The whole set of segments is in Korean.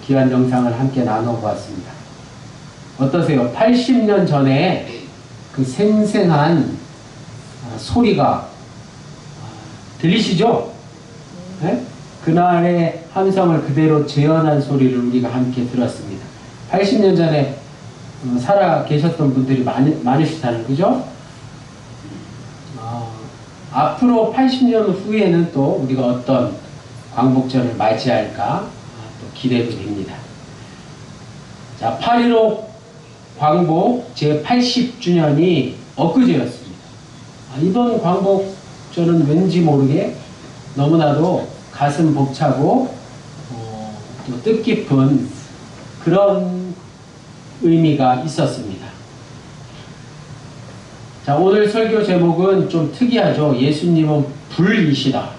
귀한 영상을 함께 나눠보았습니다. 어떠세요? 80년 전에 그 생생한 소리가 들리시죠? 네? 그날의 함성을 그대로 재현한 소리를 우리가 함께 들었습니다. 80년 전에 살아 계셨던 분들이 많으시다는 그죠? 앞으로 80년 후에는 또 우리가 어떤 광복절을 맞이할까 또 기대도 됩니다. 자, 8.15 광복 제80주년이 엊그제였습니다. 이번 광복절은 왠지 모르게 너무나도 가슴 벅차고 또 뜻깊은 그런 의미가 있었습니다. 자, 오늘 설교 제목은 좀 특이하죠. 예수님은 불이시다.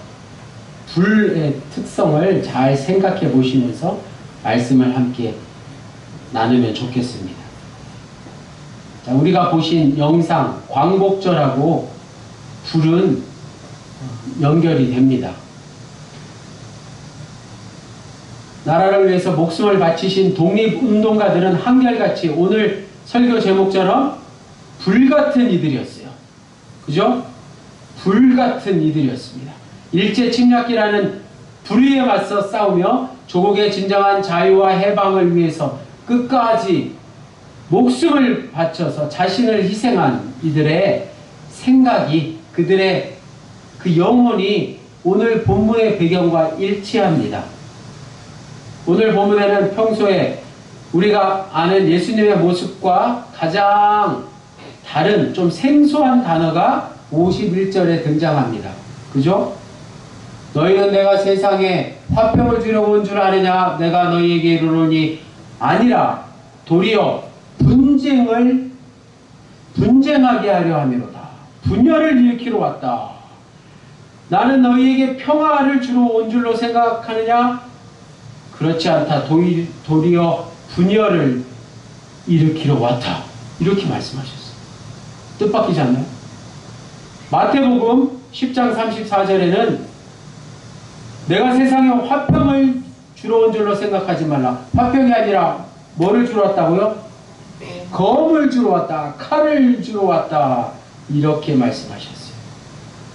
불의 특성을 잘 생각해 보시면서 말씀을 함께 나누면 좋겠습니다. 자, 우리가 보신 영상 광복절하고 불은 연결이 됩니다. 나라를 위해서 목숨을 바치신 독립운동가들은 한결같이 오늘 설교 제목처럼 불같은 이들이었어요. 그죠? 불같은 이들이었습니다. 일제 침략기라는 불의에 맞서 싸우며 조국의 진정한 자유와 해방을 위해서 끝까지 목숨을 바쳐서 자신을 희생한 이들의 생각이, 그들의 그 영혼이 오늘 본문의 배경과 일치합니다. 오늘 본문에는 평소에 우리가 아는 예수님의 모습과 가장 다른 좀 생소한 단어가 51절에 등장합니다. 그죠? 너희는 내가 세상에 화평을 주려고 온 줄 아느냐? 내가 너희에게 이르노니 아니라 도리어 분쟁하게 하려 함이로다. 분열을 일으키러 왔다. 나는 너희에게 평화를 주러 온 줄로 생각하느냐? 그렇지 않다. 도리어 분열을 일으키러 왔다. 이렇게 말씀하셨어요. 뜻밖이지 않나요? 마태복음 10장 34절에는 내가 세상에 화평을 주러 온 줄로 생각하지 말라. 화평이 아니라 뭐를 주러 왔다고요? 검을 주러 왔다. 칼을 주러 왔다. 이렇게 말씀하셨어요.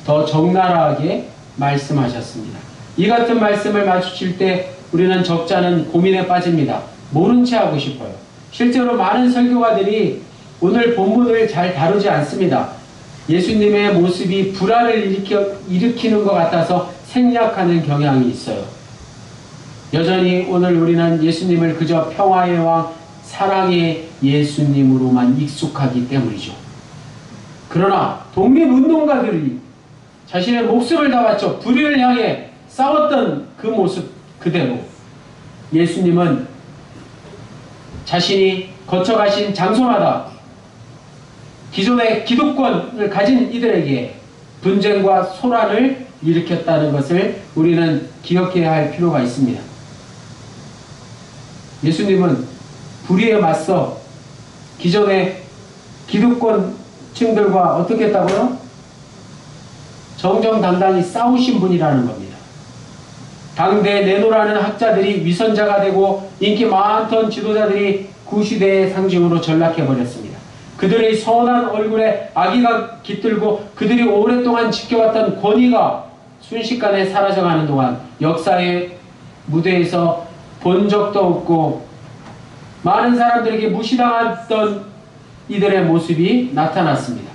더 적나라하게 말씀하셨습니다. 이 같은 말씀을 마주칠 때 우리는 적잖은 고민에 빠집니다. 모른 채 하고 싶어요. 실제로 많은 설교가들이 오늘 본문을 잘 다루지 않습니다. 예수님의 모습이 불화를 일으키는 것 같아서 생략하는 경향이 있어요. 여전히 오늘 우리는 예수님을 그저 평화의 왕, 사랑의 예수님으로만 익숙하기 때문이죠. 그러나 독립운동가들이 자신의 목숨을 다 바쳐 불의를 향해 싸웠던 그 모습 그대로 예수님은 자신이 거쳐가신 장소마다 기존의 기득권을 가진 이들에게 분쟁과 소란을 일으켰다는 것을 우리는 기억해야 할 필요가 있습니다. 예수님은 불의에 맞서 기존의 기득권층들과 어떻게 했다고요? 정정당당히 싸우신 분이라는 겁니다. 당대 네노라는 학자들이 위선자가 되고 인기 많던 지도자들이 구시대의 상징으로 전락해버렸습니다. 그들의 선한 얼굴에 악의가 깃들고 그들이 오랫동안 지켜왔던 권위가 순식간에 사라져가는 동안 역사의 무대에서 본 적도 없고 많은 사람들에게 무시당했던 이들의 모습이 나타났습니다.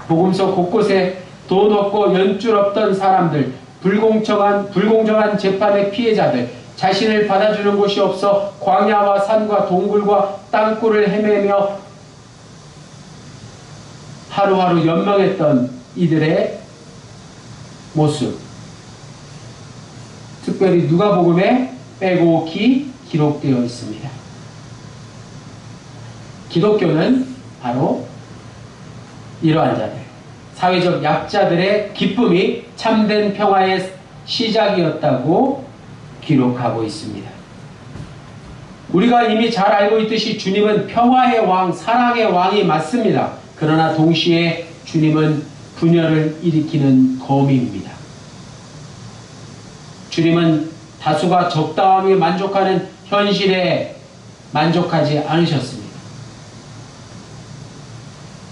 복음서 곳곳에 돈 없고 연줄 없던 사람들, 불공정한 재판의 피해자들, 자신을 받아주는 곳이 없어 광야와 산과 동굴과 땅굴을 헤매며 하루하루 연명했던 이들의 모습, 특별히 누가복음에 빼곡히 기록되어 있습니다. 기독교는 바로 이러한 자들, 사회적 약자들의 기쁨이 참된 평화의 시작이었다고 기록하고 있습니다. 우리가 이미 잘 알고 있듯이 주님은 평화의 왕, 사랑의 왕이 맞습니다. 그러나 동시에 주님은 분열을 일으키는 검입니다. 주님은 다수가 적당히 만족하는 현실에 만족하지 않으셨습니다.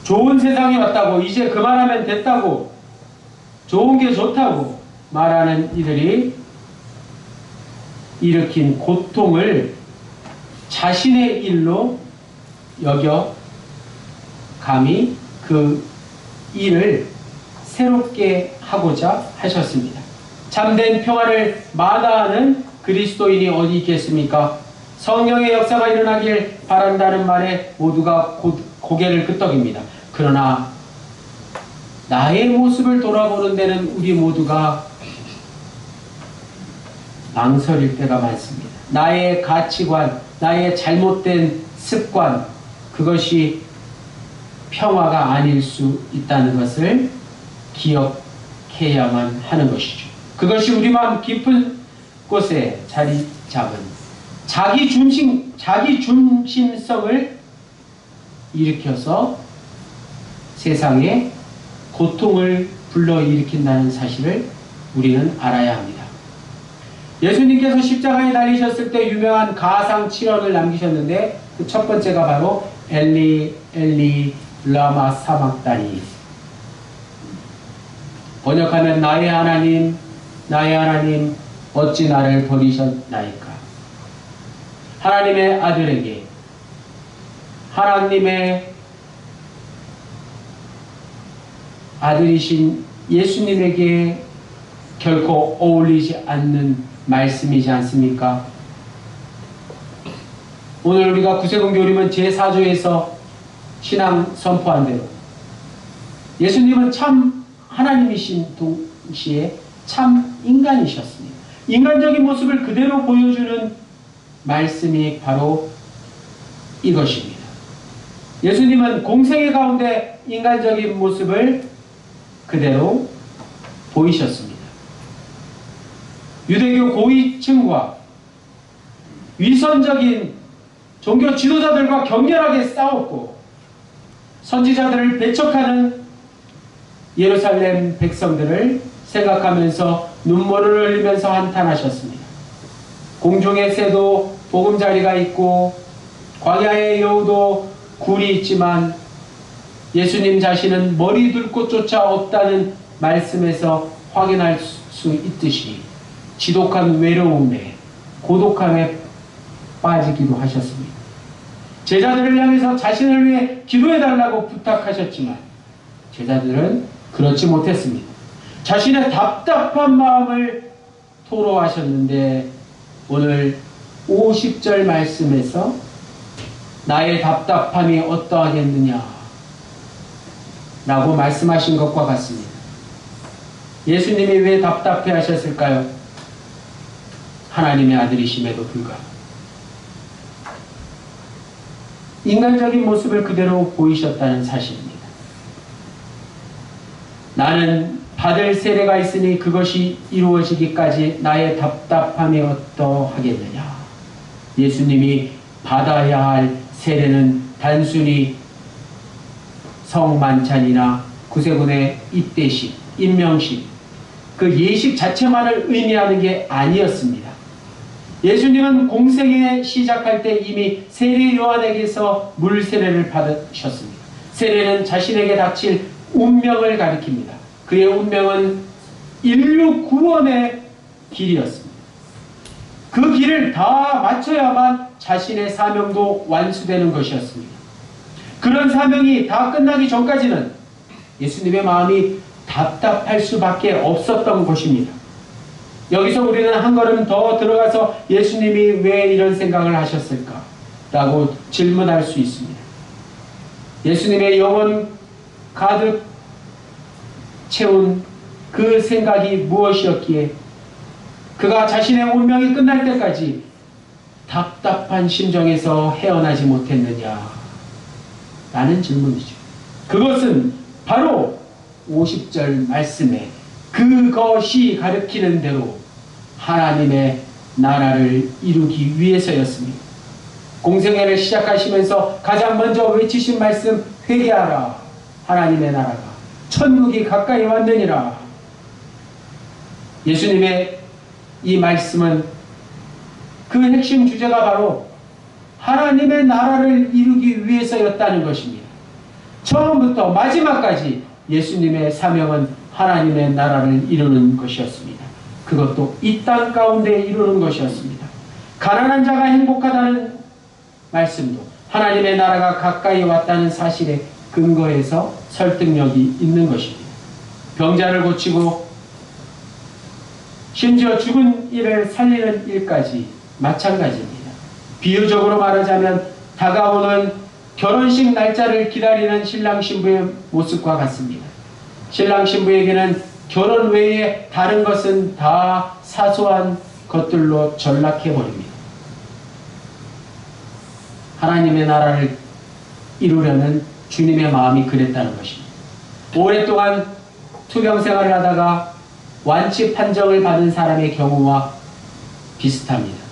좋은 세상이 왔다고 이제 그만하면 됐다고 좋은 게 좋다고 말하는 이들이 일으킨 고통을 자신의 일로 여겨 감히 그 일을 새롭게 하고자 하셨습니다. 참된 평화를 마다하는 그리스도인이 어디 있겠습니까? 성령의 역사가 일어나길 바란다는 말에 모두가 고개를 끄덕입니다. 그러나 나의 모습을 돌아보는 데는 우리 모두가 망설일 때가 많습니다. 나의 가치관, 나의 잘못된 습관, 그것이 평화가 아닐 수 있다는 것을 기억해야만 하는 것이죠. 그것이 우리 마음 깊은 곳에 자리 잡은 자기 중심성을 일으켜서 세상에 고통을 불러일으킨다는 사실을 우리는 알아야 합니다. 예수님께서 십자가에 달리셨을 때 유명한 가상 7언을 남기셨는데 그 첫 번째가 바로 엘리 엘리 라마 사박다니, 번역하면 나의 하나님 어찌 나를 버리셨나이까. 하나님의 아들에게, 하나님의 아들이신 예수님에게 결코 어울리지 않는 말씀이지 않습니까? 오늘 우리가 구세군 교림은 제4조에서 신앙 선포한 대로 예수님은 참 하나님이신 동시에 참 인간이셨습니다. 인간적인 모습을 그대로 보여주는 말씀이 바로 이것입니다. 예수님은 공생의 가운데 인간적인 모습을 그대로 보이셨습니다. 유대교 고위층과 위선적인 종교 지도자들과 격렬하게 싸웠고 선지자들을 배척하는 예루살렘 백성들을 생각하면서 눈물을 흘리면서 한탄하셨습니다. 공중의 새도 보금자리가 있고 광야의 여우도 굴이 있지만 예수님 자신은 머리 둘 곳조차 없다는 말씀에서 확인할 수 있듯이 지독한 외로움에 고독함에 빠지기도 하셨습니다. 제자들을 향해서 자신을 위해 기도해달라고 부탁하셨지만 제자들은 그렇지 못했습니다. 자신의 답답한 마음을 토로하셨는데 오늘 50절 말씀에서 나의 답답함이 어떠하겠느냐 라고 말씀하신 것과 같습니다. 예수님이 왜 답답해 하셨을까요? 하나님의 아들이심에도 불구하고 인간적인 모습을 그대로 보이셨다는 사실입니다. 나는 받을 세례가 있으니 그것이 이루어지기까지 나의 답답함이 어떠하겠느냐. 예수님이 받아야 할 세례는 단순히 성만찬이나 구세군의 입대식, 임명식, 그 예식 자체만을 의미하는 게 아니었습니다. 예수님은 공생에 시작할 때 이미 세례 요한에게서 물 세례를 받으셨습니다. 세례는 자신에게 닥칠 운명을 가리킵니다. 그의 운명은 인류 구원의 길이었습니다. 그 길을 다 마쳐야만 자신의 사명도 완수되는 것이었습니다. 그런 사명이 다 끝나기 전까지는 예수님의 마음이 답답할 수밖에 없었던 것입니다. 여기서 우리는 한 걸음 더 들어가서 예수님이 왜 이런 생각을 하셨을까? 라고 질문할 수 있습니다. 예수님의 영혼 가득 채운 그 생각이 무엇이었기에 그가 자신의 운명이 끝날 때까지 답답한 심정에서 헤어나지 못했느냐? 라는 질문이죠. 그것은 바로 50절 말씀에 그것이 가르치는 대로 하나님의 나라를 이루기 위해서였습니다. 공생애를 시작하시면서 가장 먼저 외치신 말씀, 회개하라. 하나님의 나라가 천국이 가까이 왔느니라. 예수님의 이 말씀은 그 핵심 주제가 바로 하나님의 나라를 이루기 위해서였다는 것입니다. 처음부터 마지막까지 예수님의 사명은 하나님의 나라를 이루는 것이었습니다. 그것도 이 땅 가운데 이루는 것이었습니다. 가난한 자가 행복하다는 말씀도 하나님의 나라가 가까이 왔다는 사실에 근거해서 설득력이 있는 것입니다. 병자를 고치고 심지어 죽은 이를 살리는 일까지 마찬가지입니다. 비유적으로 말하자면 다가오는 결혼식 날짜를 기다리는 신랑 신부의 모습과 같습니다. 신랑 신부에게는 결혼 외에 다른 것은 다 사소한 것들로 전락해버립니다. 하나님의 나라를 이루려는 주님의 마음이 그랬다는 것입니다. 오랫동안 투병 생활을 하다가 완치 판정을 받은 사람의 경우와 비슷합니다.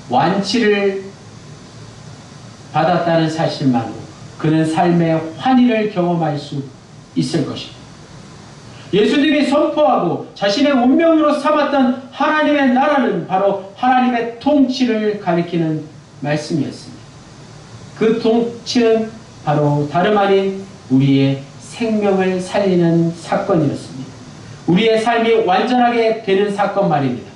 완치를 받았다는 사실만으로 그는 삶의 환희를 경험할 수 있을 것입니다. 예수님이 선포하고 자신의 운명으로 삼았던 하나님의 나라는 바로 하나님의 통치를 가리키는 말씀이었습니다. 그 통치는 바로 다름 아닌 우리의 생명을 살리는 사건이었습니다. 우리의 삶이 완전하게 되는 사건 말입니다.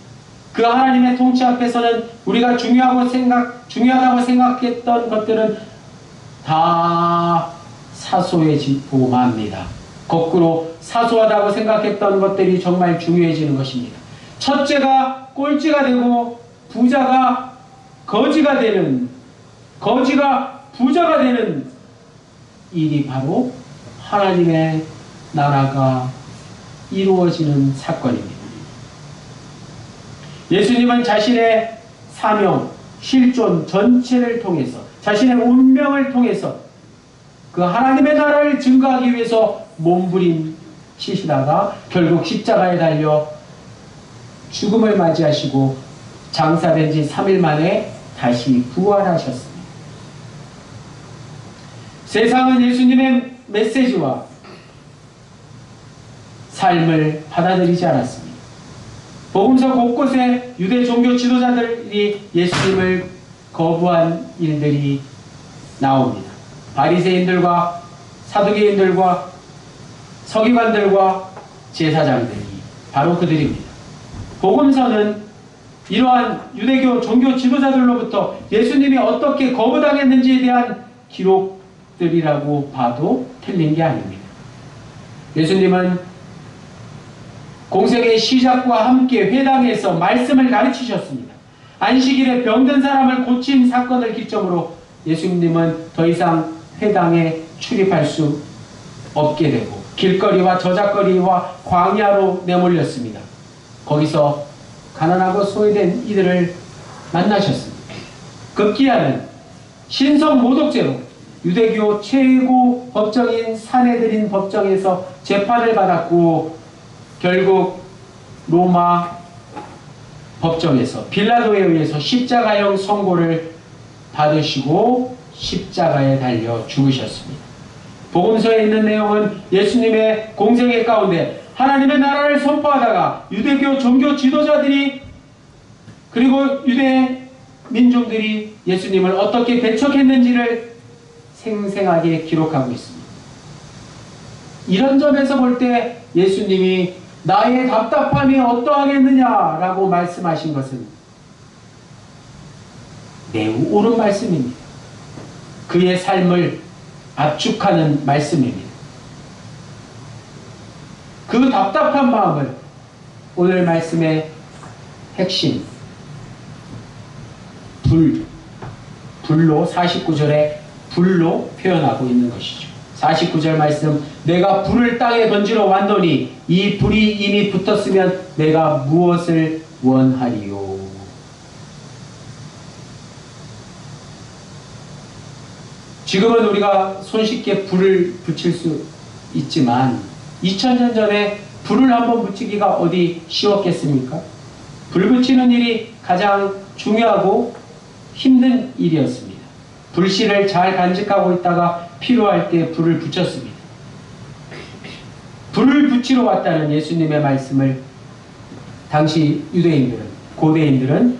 그 하나님의 통치 앞에서는 우리가 중요하다고 생각했던 것들은 다 사소해지고 맙니다. 거꾸로 사소하다고 생각했던 것들이 정말 중요해지는 것입니다. 첫째가 꼴찌가 되고 부자가 거지가 되는, 거지가 부자가 되는 일이 바로 하나님의 나라가 이루어지는 사건입니다. 예수님은 자신의 사명, 실존 전체를 통해서, 자신의 운명을 통해서 그 하나님의 나라를 증거하기 위해서 몸부림치시다가 결국 십자가에 달려 죽음을 맞이하시고 장사된 지 3일 만에 다시 부활하셨습니다. 세상은 예수님의 메시지와 삶을 받아들이지 않았습니다. 복음서 곳곳에 유대 종교 지도자들이 예수님을 거부한 일들이 나옵니다. 바리새인들과 사두개인들과 서기관들과 제사장들이 바로 그들입니다. 복음서는 이러한 유대교 종교 지도자들로부터 예수님이 어떻게 거부당했는지에 대한 기록들이라고 봐도 틀린 게 아닙니다. 예수님은 공생의 시작과 함께 회당에서 말씀을 가르치셨습니다. 안식일에 병든 사람을 고친 사건을 기점으로 예수님은 더 이상 회당에 출입할 수 없게 되고 길거리와 저작거리와 광야로 내몰렸습니다. 거기서 가난하고 소외된 이들을 만나셨습니다. 급기야는 신성 모독죄로 유대교 최고 법정인 산헤드린 법정에서 재판을 받았고 결국 로마 법정에서 빌라도에 의해서 십자가형 선고를 받으시고 십자가에 달려 죽으셨습니다. 복음서에 있는 내용은 예수님의 공생애 가운데 하나님의 나라를 선포하다가 유대교 종교 지도자들이 그리고 유대 민족들이 예수님을 어떻게 배척했는지를 생생하게 기록하고 있습니다. 이런 점에서 볼 때 예수님이 나의 답답함이 어떠하겠느냐라고 말씀하신 것은 매우 옳은 말씀입니다. 그의 삶을 압축하는 말씀입니다. 그 답답한 마음을 오늘 말씀의 핵심 불로 49절에 불로 표현하고 있는 것이죠. 49절 말씀, 내가 불을 땅에 던지러 왔더니 이 불이 이미 붙었으면 내가 무엇을 원하리요. 지금은 우리가 손쉽게 불을 붙일 수 있지만 2000년 전에 불을 한번 붙이기가 어디 쉬웠겠습니까? 불 붙이는 일이 가장 중요하고 힘든 일이었습니다. 불씨를 잘 간직하고 있다가 필요할 때 불을 붙였습니다. 불을 붙이러 왔다는 예수님의 말씀을 당시 유대인들은, 고대인들은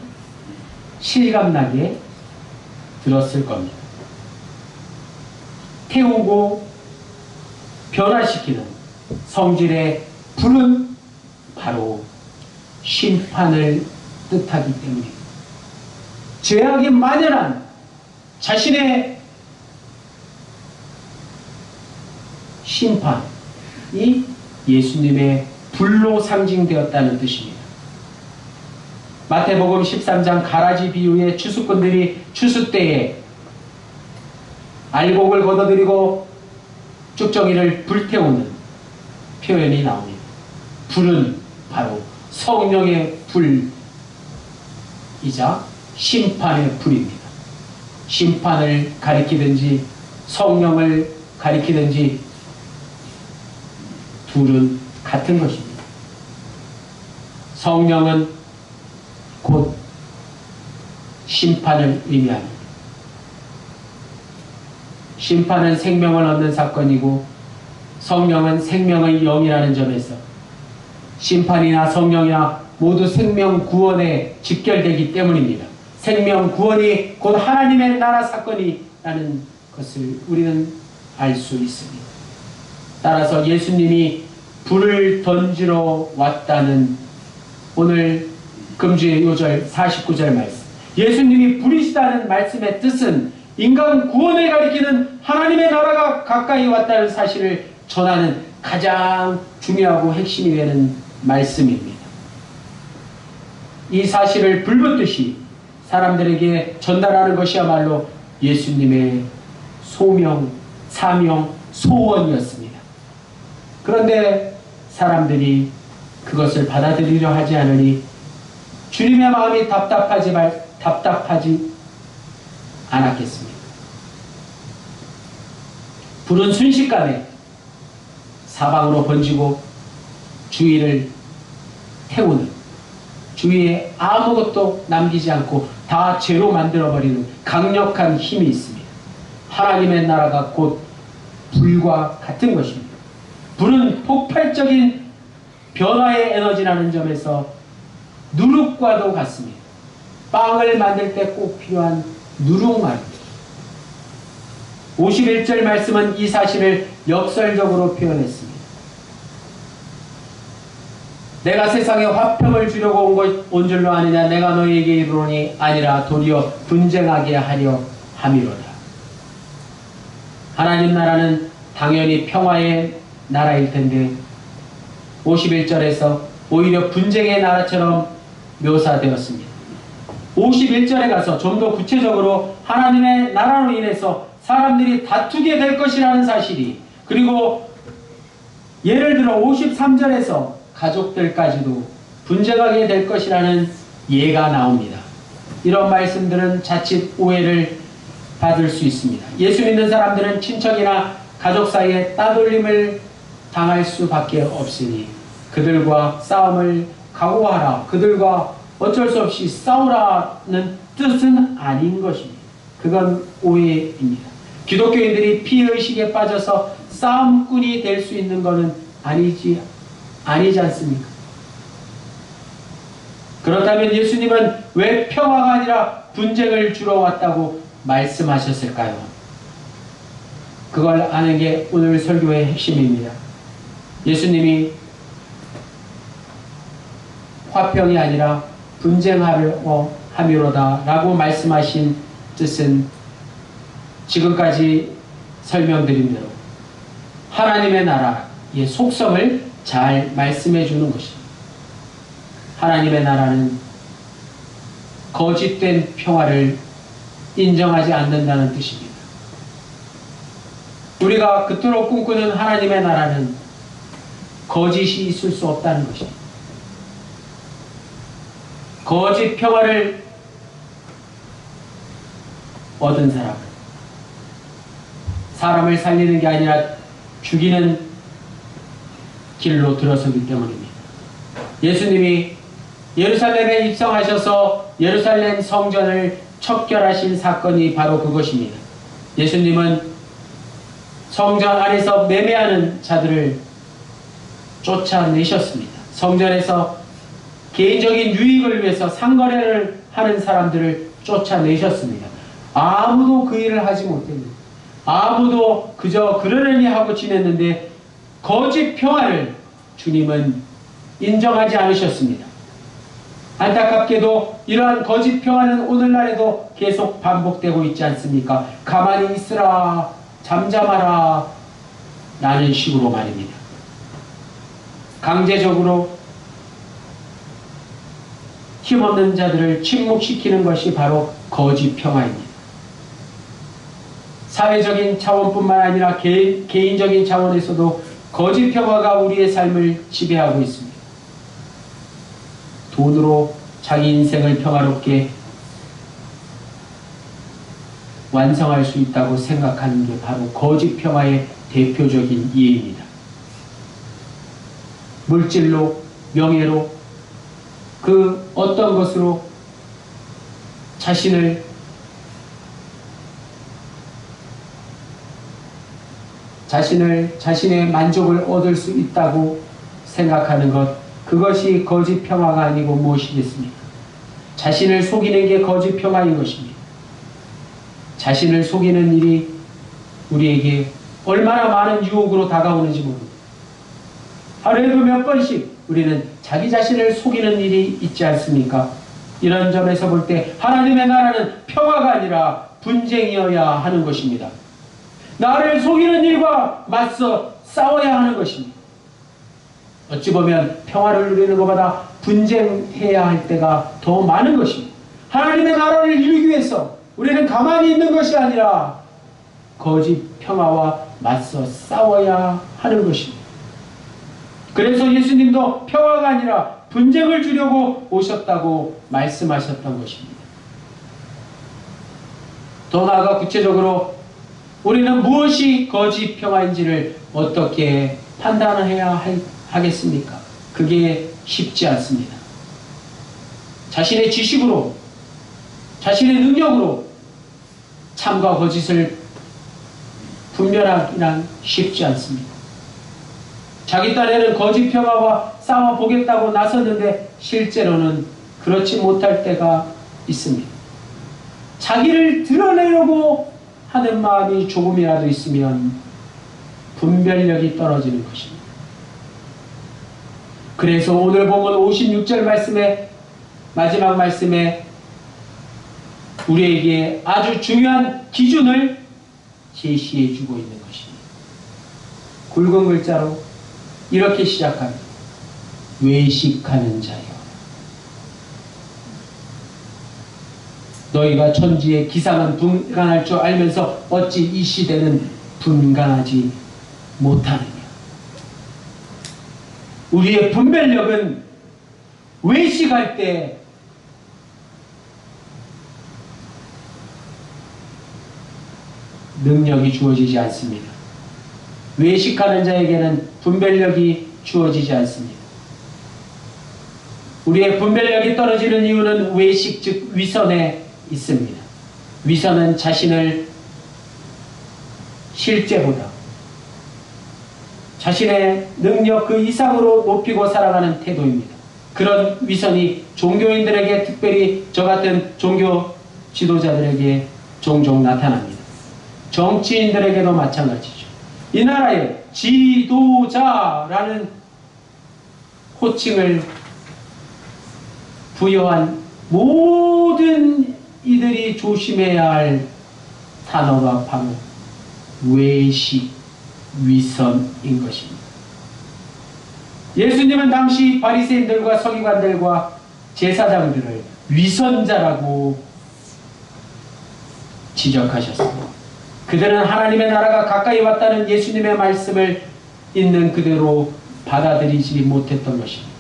실감나게 들었을 겁니다. 태우고 변화시키는 성질의 불은 바로 심판을 뜻하기 때문입니다. 죄악이 만연한 자신의 심판이 예수님의 불로 상징되었다는 뜻입니다. 마태복음 13장 가라지 비유의 추수꾼들이 추수 때에 알곡을 걷어들이고 쭉정이를 불태우는 표현이 나옵니다. 불은 바로 성령의 불이자 심판의 불입니다. 심판을 가리키든지 성령을 가리키든지 둘은 같은 것입니다. 성령은 곧 심판을 의미합니다. 심판은 생명을 얻는 사건이고 성령은 생명의 영이라는 점에서 심판이나 성령이나 모두 생명 구원에 직결되기 때문입니다. 생명 구원이 곧 하나님의 나라 사건이라는 것을 우리는 알 수 있습니다. 따라서 예수님이 불을 던지러 왔다는 오늘 금주의 요절 49절 말씀, 예수님이 불이시다는 말씀의 뜻은 인간 구원을 가리키는 하나님의 나라가 가까이 왔다는 사실을 전하는 가장 중요하고 핵심이 되는 말씀입니다. 이 사실을 불붙듯이 사람들에게 전달하는 것이야말로 예수님의 소명, 사명, 소원이었습니다. 그런데 사람들이 그것을 받아들이려 하지 않으니 주님의 마음이 답답하지 않았겠습니까? 불은 순식간에 사방으로 번지고 주위를 태우는, 주위에 아무것도 남기지 않고 다 죄로 만들어버리는 강력한 힘이 있습니다. 하나님의 나라가 곧 불과 같은 것입니다. 불은 폭발적인 변화의 에너지라는 점에서 누룩과도 같습니다. 빵을 만들 때 꼭 필요한 누룩 말입니다. 51절 말씀은 이 사실을 역설적으로 표현했습니다. 내가 세상에 화평을 주려고 온 줄로 아느냐? 내가 너희에게 이르노니 아니라 도리어 분쟁하게 하려 함이로다. 하나님 나라는 당연히 평화의 나라일 텐데 51절에서 오히려 분쟁의 나라처럼 묘사되었습니다. 51절에 가서 좀 더 구체적으로 하나님의 나라로 인해서 사람들이 다투게 될 것이라는 사실이, 그리고 예를 들어 53절에서 가족들까지도 분쟁하게 될 것이라는 예가 나옵니다. 이런 말씀들은 자칫 오해를 받을 수 있습니다. 예수 믿는 사람들은 친척이나 가족 사이에 따돌림을 당할 수밖에 없으니 그들과 싸움을 각오하라, 그들과 어쩔 수 없이 싸우라는 뜻은 아닌 것입니다. 그건 오해입니다. 기독교인들이 피의식에 빠져서 싸움꾼이 될 수 있는 것은 아니지 않습니까? 그렇다면 예수님은 왜 평화가 아니라 분쟁을 주러 왔다고 말씀하셨을까요? 그걸 아는 게 오늘 설교의 핵심입니다. 예수님이 화평이 아니라 분쟁하려 함이로다 라고 말씀하신 뜻은 지금까지 설명드린 대로 하나님의 나라의 속성을 잘 말씀해 주는 것입니다. 하나님의 나라는 거짓된 평화를 인정하지 않는다는 뜻입니다. 우리가 그토록 꿈꾸는 하나님의 나라는 거짓이 있을 수 없다는 것입니다. 거짓 평화를 얻은 사람은 사람을 살리는 게 아니라 죽이는 길로 들어서기 때문입니다. 예수님이 예루살렘에 입성하셔서 예루살렘 성전을 척결하신 사건이 바로 그것입니다. 예수님은 성전 안에서 매매하는 자들을 쫓아내셨습니다. 성전에서 개인적인 유익을 위해서 상거래를 하는 사람들을 쫓아내셨습니다. 아무도 그 일을 하지 못했는데, 아무도 그저 그러려니 하고 지냈는데 거짓 평화를 주님은 인정하지 않으셨습니다. 안타깝게도 이러한 거짓 평화는 오늘날에도 계속 반복되고 있지 않습니까? 가만히 있으라, 잠잠하라 라는 식으로 말입니다. 강제적으로 힘없는 자들을 침묵시키는 것이 바로 거짓 평화입니다. 사회적인 차원뿐만 아니라 개인적인 차원에서도 거짓 평화가 우리의 삶을 지배하고 있습니다. 돈으로 자기 인생을 평화롭게 완성할 수 있다고 생각하는 게 바로 거짓 평화의 대표적인 예입니다. 물질로, 명예로, 그 어떤 것으로 자신의 만족을 얻을 수 있다고 생각하는 것, 그것이 거짓 평화가 아니고 무엇이겠습니까? 자신을 속이는 게 거짓 평화인 것입니다. 자신을 속이는 일이 우리에게 얼마나 많은 유혹으로 다가오는지 모릅니다. 하루에도 몇 번씩 우리는 자기 자신을 속이는 일이 있지 않습니까? 이런 점에서 볼 때 하나님의 나라는 평화가 아니라 분쟁이어야 하는 것입니다. 나를 속이는 일과 맞서 싸워야 하는 것입니다. 어찌 보면 평화를 누리는 것보다 분쟁해야 할 때가 더 많은 것입니다. 하나님의 나라를 이루기 위해서 우리는 가만히 있는 것이 아니라 거짓 평화와 맞서 싸워야 하는 것입니다. 그래서 예수님도 평화가 아니라 분쟁을 주려고 오셨다고 말씀하셨던 것입니다. 더 나아가 구체적으로 우리는 무엇이 거짓 평화인지를 어떻게 판단해야 하겠습니까? 그게 쉽지 않습니다. 자신의 지식으로, 자신의 능력으로 참과 거짓을 분별하기란 쉽지 않습니다. 자기 딴에는 거짓 평화와 싸워보겠다고 나섰는데 실제로는 그렇지 못할 때가 있습니다. 자기를 드러내려고 하는 마음이 조금이라도 있으면 분별력이 떨어지는 것입니다. 그래서 오늘 본문 56절 말씀에, 마지막 말씀에 우리에게 아주 중요한 기준을 제시해 주고 있는 것입니다. 굵은 글자로 이렇게 시작합니다. 외식하는 자여, 너희가 천지의 기상은 분간할 줄 알면서 어찌 이 시대는 분간하지 못하느냐. 우리의 분별력은 외식할 때 능력이 주어지지 않습니다. 외식하는 자에게는 분별력이 주어지지 않습니다. 우리의 분별력이 떨어지는 이유는 외식, 즉 위선에 있습니다. 위선은 자신을 실제보다 자신의 능력 그 이상으로 높이고 살아가는 태도입니다. 그런 위선이 종교인들에게, 특별히 저 같은 종교 지도자들에게 종종 나타납니다. 정치인들에게도 마찬가지죠. 이 나라에 지도자라는 호칭을 부여한 모든 이들이 조심해야 할 단어가 바로 외식, 위선인 것입니다. 예수님은 당시 바리새인들과 서기관들과 제사장들을 위선자라고 지적하셨습니다. 그들은 하나님의 나라가 가까이 왔다는 예수님의 말씀을 있는 그대로 받아들이지 못했던 것입니다.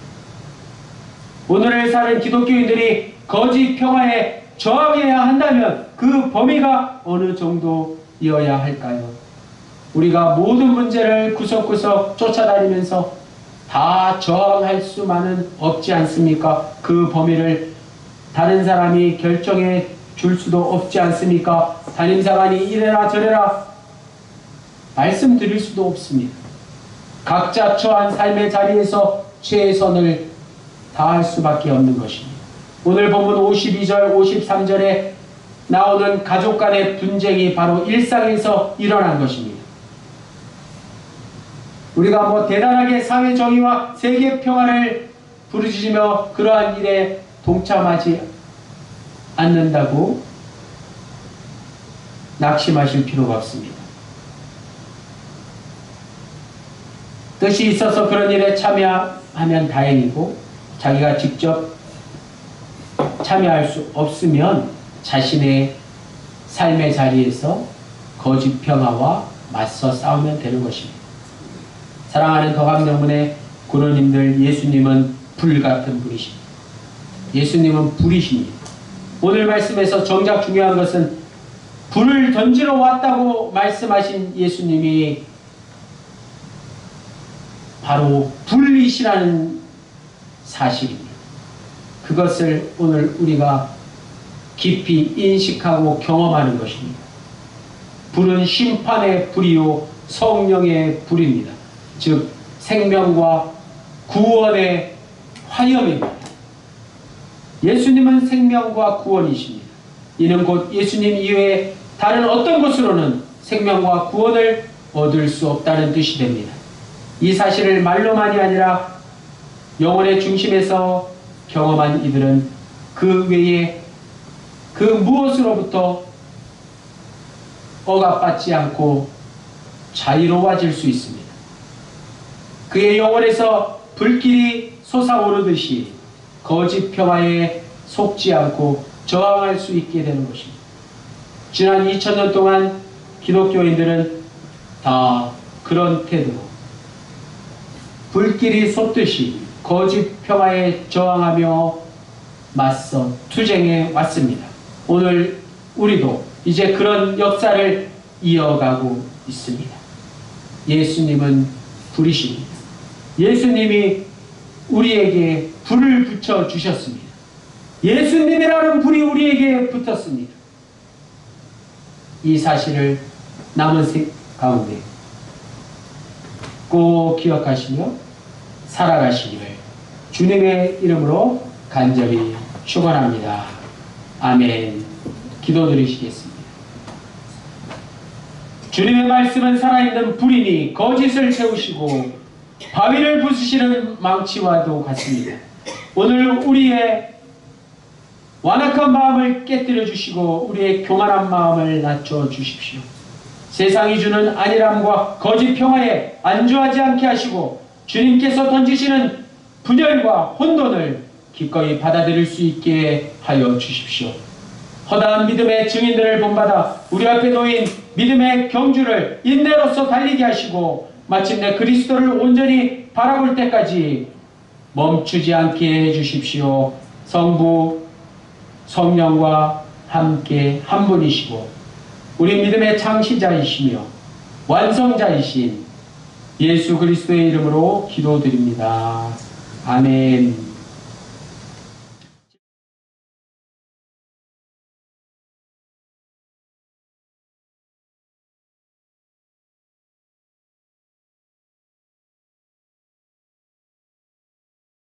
오늘을 사는 기독교인들이 거짓 평화에 저항해야 한다면 그 범위가 어느 정도여야 할까요? 우리가 모든 문제를 구석구석 쫓아다니면서 다 저항할 수만은 없지 않습니까? 그 범위를 다른 사람이 결정해 줄 수도 없지 않습니까? 담임사관이 이래라 저래라 말씀드릴 수도 없습니다. 각자 처한 삶의 자리에서 최선을 다할 수밖에 없는 것입니다. 오늘 본문 52절, 53절에 나오는 가족 간의 분쟁이 바로 일상에서 일어난 것입니다. 우리가 뭐 대단하게 사회 정의와 세계 평화를 부르짖으며 그러한 일에 동참하지 않는다고 낙심하실 필요가 없습니다. 뜻이 있어서 그런 일에 참여하면 다행이고, 자기가 직접 참여할 수 없으면 자신의 삶의 자리에서 거짓 평화와 맞서 싸우면 되는 것입니다. 사랑하는 더감명문의 군원님들, 예수님은 불같은 불이십니다. 예수님은 불이십니다. 오늘 말씀에서 정작 중요한 것은 불을 던지러 왔다고 말씀하신 예수님이 바로 불이시라는 사실입니다. 그것을 오늘 우리가 깊이 인식하고 경험하는 것입니다. 불은 심판의 불이요 성령의 불입니다. 즉 생명과 구원의 화염입니다. 예수님은 생명과 구원이십니다. 이는 곧 예수님 이외에 다른 어떤 것으로는 생명과 구원을 얻을 수 없다는 뜻이 됩니다. 이 사실을 말로만이 아니라 영혼의 중심에서 경험한 이들은 그 외에 그 무엇으로부터 억압받지 않고 자유로워질 수 있습니다. 그의 영혼에서 불길이 솟아오르듯이 거짓 평화에 속지 않고 저항할 수 있게 되는 것입니다. 지난 2000년 동안 기독교인들은 다 그런 태도로 불길이 솟듯이 거짓 평화에 저항하며 맞서 투쟁해 왔습니다. 오늘 우리도 이제 그런 역사를 이어가고 있습니다. 예수님은 불이십니다. 예수님이 우리에게 불을 붙여 주셨습니다. 예수님이라는 불이 우리에게 붙었습니다. 이 사실을 남은 생 가운데 꼭 기억하시며 살아가시기를 주님의 이름으로 간절히 축원합니다. 아멘. 기도드리시겠습니다. 주님의 말씀은 살아있는 불이니 거짓을 채우시고 바위를 부수시는 망치와도 같습니다. 오늘 우리의 완악한 마음을 깨뜨려 주시고 우리의 교만한 마음을 낮춰 주십시오. 세상이 주는 안일함과 거짓 평화에 안주하지 않게 하시고 주님께서 던지시는 분열과 혼돈을 기꺼이 받아들일 수 있게 하여 주십시오. 허다한 믿음의 증인들을 본받아 우리 앞에 놓인 믿음의 경주를 인내로서 달리게 하시고 마침내 그리스도를 온전히 바라볼 때까지 멈추지 않게 해주십시오. 성부, 성령과 함께 한 분이시고 우리 믿음의 창시자이시며 완성자이신 예수 그리스도의 이름으로 기도드립니다. 아멘.